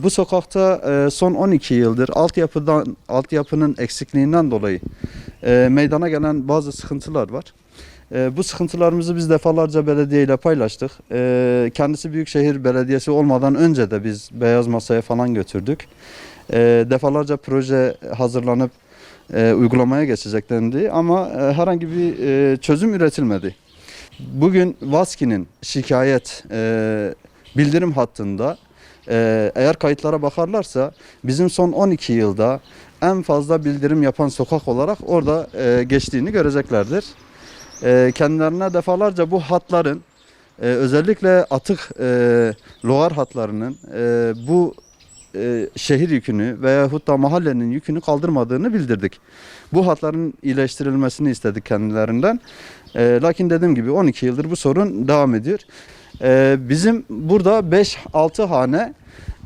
Bu sokakta son 12 yıldır altyapının eksikliğinden dolayı meydana gelen bazı sıkıntılar var. Bu sıkıntılarımızı biz defalarca belediye ile paylaştık. Kendisi Büyükşehir Belediyesi olmadan önce de biz Beyaz Masa'ya falan götürdük. Defalarca proje hazırlanıp uygulamaya geçecek dendi ama herhangi bir çözüm üretilmedi. Bugün Vaski'nin şikayet bildirim hattında eğer kayıtlara bakarlarsa bizim son 12 yılda en fazla bildirim yapan sokak olarak orada geçtiğini göreceklerdir. Kendilerine defalarca bu hatların özellikle atık logar hatlarının bu şehir yükünü veyahut da mahallenin yükünü kaldırmadığını bildirdik. Bu hatların iyileştirilmesini istedik kendilerinden. Lakin dediğim gibi 12 yıldır bu sorun devam ediyor. Bizim burada 5-6 hane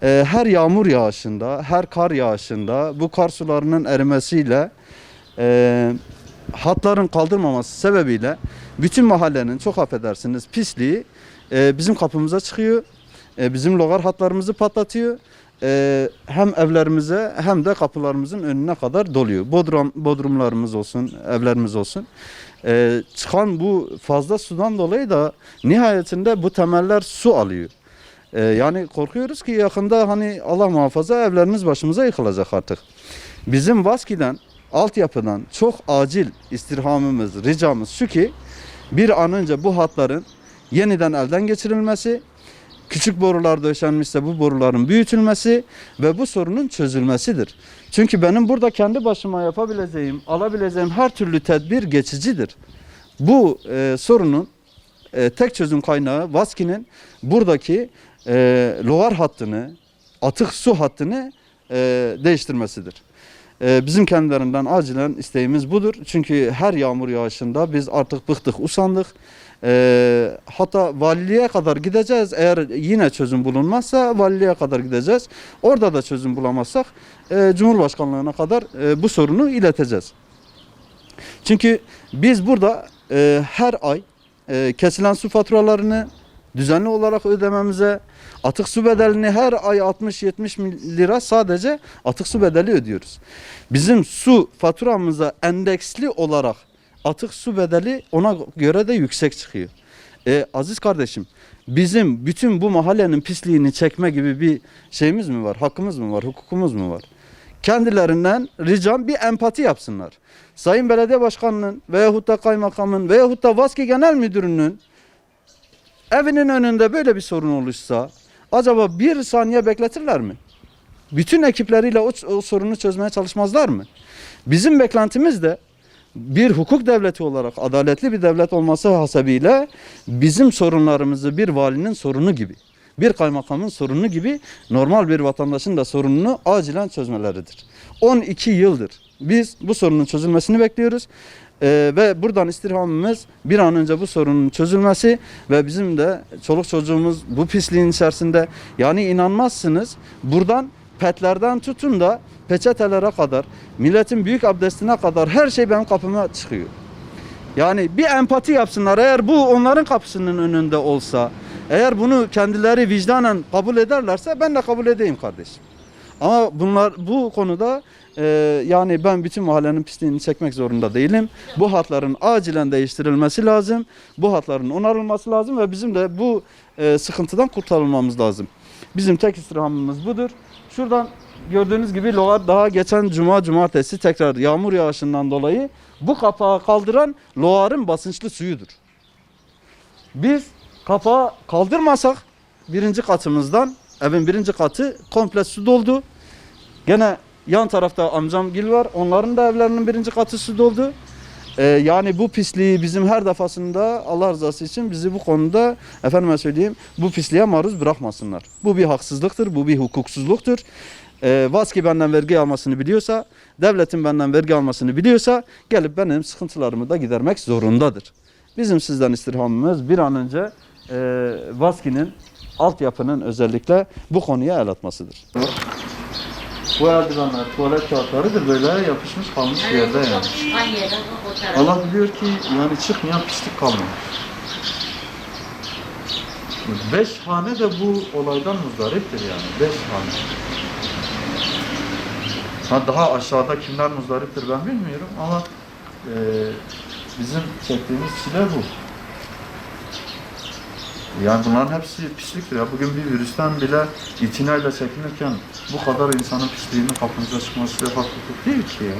her yağmur yağışında, her kar yağışında bu kar sularının erimesiyle hatların kaldırmaması sebebiyle bütün mahallenin, çok affedersiniz, pisliği bizim kapımıza çıkıyor. Bizim logar hatlarımızı patlatıyor. Hem evlerimize hem de kapılarımızın önüne kadar doluyor. Bodrumlarımız olsun, evlerimiz olsun. Çıkan bu fazla sudan dolayı da nihayetinde bu temeller su alıyor. Yani korkuyoruz ki yakında hani Allah muhafaza evlerimiz başımıza yıkılacak artık. Bizim Vaski'den, altyapıdan çok acil istirhamımız, ricamız şu ki bir an önce bu hatların yeniden elden geçirilmesi, küçük borular döşenmişse bu boruların büyütülmesi ve bu sorunun çözülmesidir. Çünkü benim burada kendi başıma yapabileceğim, alabileceğim her türlü tedbir geçicidir. Bu sorunun tek çözüm kaynağı Vaski'nin buradaki logar hattını, atık su hattını değiştirmesidir. Bizim kendilerinden acilen isteğimiz budur. Çünkü her yağmur yağışında biz artık bıktık, usandık. Hatta valiliğe kadar gideceğiz. Eğer yine çözüm bulunmazsa valiliğe kadar gideceğiz. Orada da çözüm bulamazsak Cumhurbaşkanlığına kadar bu sorunu ileteceğiz. Çünkü biz burada her ay kesilen su faturalarını düzenli olarak ödememize, atık su bedelini her ay 60-70 lira sadece atık su bedeli ödüyoruz. Bizim su faturamıza endeksli olarak atık su bedeli ona göre de yüksek çıkıyor. Aziz kardeşim, bizim bütün bu mahallenin pisliğini çekme gibi bir şeyimiz mi var? Hakkımız mı var? Hukukumuz mu var? Kendilerinden ricam bir empati yapsınlar. Sayın Belediye Başkanı'nın veyahut da kaymakamın veyahut da Vaski Genel Müdürü'nün evinin önünde böyle bir sorun oluşsa acaba bir saniye bekletirler mi? Bütün ekipleriyle o sorunu çözmeye çalışmazlar mı? Bizim beklentimiz de bir hukuk devleti olarak adaletli bir devlet olması hasebiyle bizim sorunlarımızı bir valinin sorunu gibi, bir kaymakamın sorunu gibi normal bir vatandaşın da sorununu acilen çözmeleridir. 12 yıldır biz bu sorunun çözülmesini bekliyoruz. Ve buradan istirhamımız bir an önce bu sorunun çözülmesi ve bizim de çoluk çocuğumuz bu pisliğin içerisinde, yani inanmazsınız, buradan petlerden tutun da peçetelere kadar, milletin büyük abdestine kadar her şey benim kapıma çıkıyor. Yani bir empati yapsınlar. Eğer bu onların kapısının önünde olsa, eğer bunu kendileri vicdanen kabul ederlerse ben de kabul edeyim kardeşim. Ama bu konuda yani ben bütün mahallenin pisliğini çekmek zorunda değilim. Bu hatların acilen değiştirilmesi lazım. Bu hatların onarılması lazım ve bizim de bu sıkıntıdan kurtarılmamız lazım. Bizim tek istirhamımız budur. Şuradan gördüğünüz gibi logar daha geçen cumartesi tekrar yağmur yağışından dolayı bu kapağı kaldıran logarın basınçlı suyudur. Biz kapağı kaldırmasak birinci katımızdan, evin birinci katı komple su doldu. Gene yan tarafta amcamgil var. Onların da evlerinin birinci katı su doldu. Yani bu pisliği bizim her defasında Allah rızası için bizi bu konuda efendime söyleyeyim bu pisliğe maruz bırakmasınlar. Bu bir haksızlıktır, bu bir hukuksuzluktur. Vaski benden vergi almasını biliyorsa, devletin benden vergi almasını biliyorsa gelip benim sıkıntılarımı da gidermek zorundadır. Bizim sizden istirhamımız bir an önce Vaski'nin altyapının özellikle bu konuya el atmasıdır. Bu eldivenler tuvalet kağıtlarıdır, böyle yapışmış kalmış bir yerde yani. Allah biliyor ki yani çıkmayan pislik kalmıyor. 5 hane de bu olaydan muzdariptir yani. 5 hane. Ha, daha aşağıda kimler muzdariptir ben bilmiyorum ama bizim çektiğimiz çile bu. Yani bunların hepsi pisliktir ya. Bugün bir virüsten bile itinayla çekinirken bu kadar insanın pisliğinin kapımıza çıkması hafiflik değil ki ya.